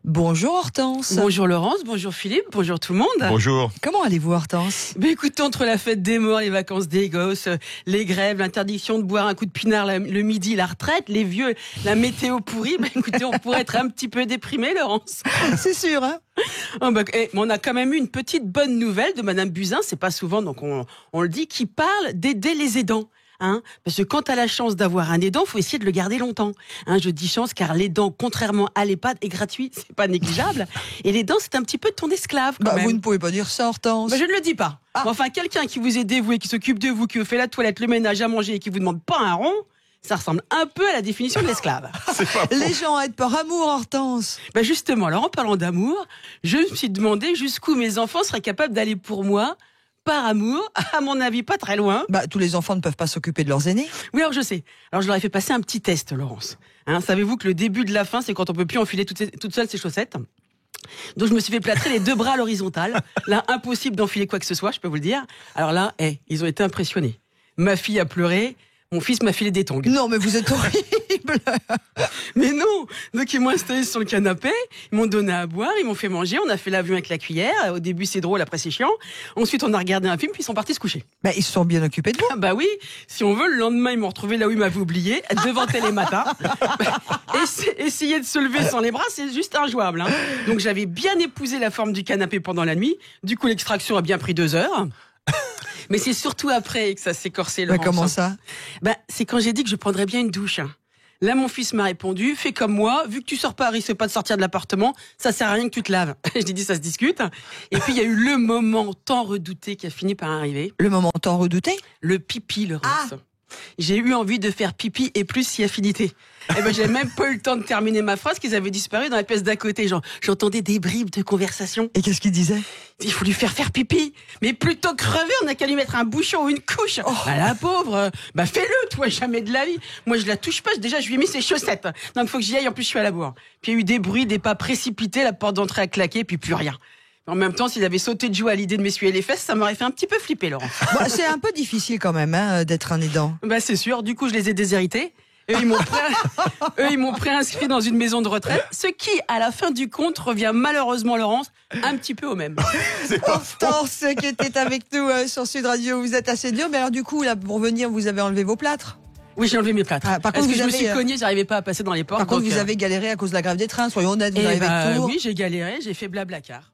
Bonjour Hortense. Bonjour Laurence, bonjour Philippe, bonjour tout le monde. Bonjour. Comment allez-vous Hortense? Écoutez, entre la fête des morts, les vacances des gosses, les grèves, l'interdiction de boire un coup de pinard le midi, la retraite, les vieux, la météo pourrie, écoutez, on pourrait être un petit peu déprimé, Laurence. C'est sûr, hein? Mais on a quand même eu une petite bonne nouvelle de Madame Buzyn, c'est pas souvent, donc on le dit, qui parle d'aider les aidants. Parce que quand tu as la chance d'avoir un aidant, faut essayer de le garder longtemps. Je dis chance car l'aidant, contrairement à l'EHPAD, est gratuit, c'est pas négligeable. Et l'aidant, c'est un petit peu ton esclave quand même. Vous ne pouvez pas dire ça, Hortense. Je ne le dis pas. Enfin, quelqu'un qui vous est dévoué, qui s'occupe de vous, qui vous fait la toilette, le ménage, à manger et qui vous demande pas un rond, ça ressemble un peu à la définition de l'esclave. Les gens aident par amour, Hortense. Justement, alors en parlant d'amour, je me suis demandé jusqu'où mes enfants seraient capables d'aller pour moi. Par amour, à mon avis, pas très loin. Tous les enfants ne peuvent pas s'occuper de leurs aînés. Oui, alors je sais. Alors je leur ai fait passer un petit test, Laurence. Savez-vous que le début de la fin, c'est quand on peut plus enfiler toute seule ses chaussettes. Donc je me suis fait plâtrer les deux bras à l'horizontale. Là, impossible d'enfiler quoi que ce soit, je peux vous le dire. Alors là, ils ont été impressionnés. Ma fille a pleuré, mon fils m'a filé des tongs. Non, mais vous êtes horrible. Mais non. Donc ils m'ont installé sur le canapé, ils m'ont donné à boire, ils m'ont fait manger, on a fait l'avion avec la cuillère. Au début c'est drôle, après c'est chiant. Ensuite on a regardé un film, puis ils sont partis se coucher. Ils se sont bien occupés de vous. Oui, si on veut, le lendemain ils m'ont retrouvé là où ils m'avaient oublié, devant Télématin. Essayer de se lever sans les bras, c'est juste injouable. Donc j'avais bien épousé la forme du canapé pendant la nuit. Du coup l'extraction a bien pris 2 heures. Mais c'est surtout après que ça s'est corsé. Comment ça? C'est quand j'ai dit que je prendrais bien une douche. Là, mon fils m'a répondu, fais comme moi, vu que tu sors pas, risque pas de sortir de l'appartement, ça sert à rien que tu te laves. Je lui ai dit, ça se discute. Et puis, il y a eu le moment tant redouté qui a fini par arriver. Le moment tant redouté? Le pipi, Laurence. J'ai eu envie de faire pipi et plus si affinité. J'ai même pas eu le temps de terminer ma phrase qu'ils avaient disparu dans la pièce d'à côté. J'entendais des bribes de conversation. Et qu'est-ce qu'ils disaient? Il faut lui faire pipi. Mais plutôt crever, on n'a qu'à lui mettre un bouchon ou une couche. La pauvre. Fais-le, toi, jamais de la vie. Moi, je la touche pas. Déjà, je lui ai mis ses chaussettes. Donc, il faut que j'y aille. En plus, je suis à la bourre. Puis, il y a eu des bruits, des pas précipités, la porte d'entrée a claqué, puis plus rien. En même temps, s'il avait sauté de joie à l'idée de m'essuyer les fesses, ça m'aurait fait un petit peu flipper, Laurent. C'est un peu difficile quand même d'être un aidant. C'est sûr. Du coup, je les ai déshérités. Eux, ils m'ont préinscrit dans une maison de retraite, ce qui, à la fin du compte, revient malheureusement, Laurence, un petit peu au même. Hortense qui était avec nous sur Sud Radio, vous êtes assez dur, mais alors du coup, là, pour venir, vous avez enlevé vos plâtres? Oui, j'ai enlevé mes plâtres. Par contre, je me suis cognée, j'arrivais pas à passer dans les portes. Par contre, vous avez galéré à cause de la grève des trains, soyons honnêtes, vous avez fait le tour. Oui, j'ai galéré, j'ai fait Blablacar.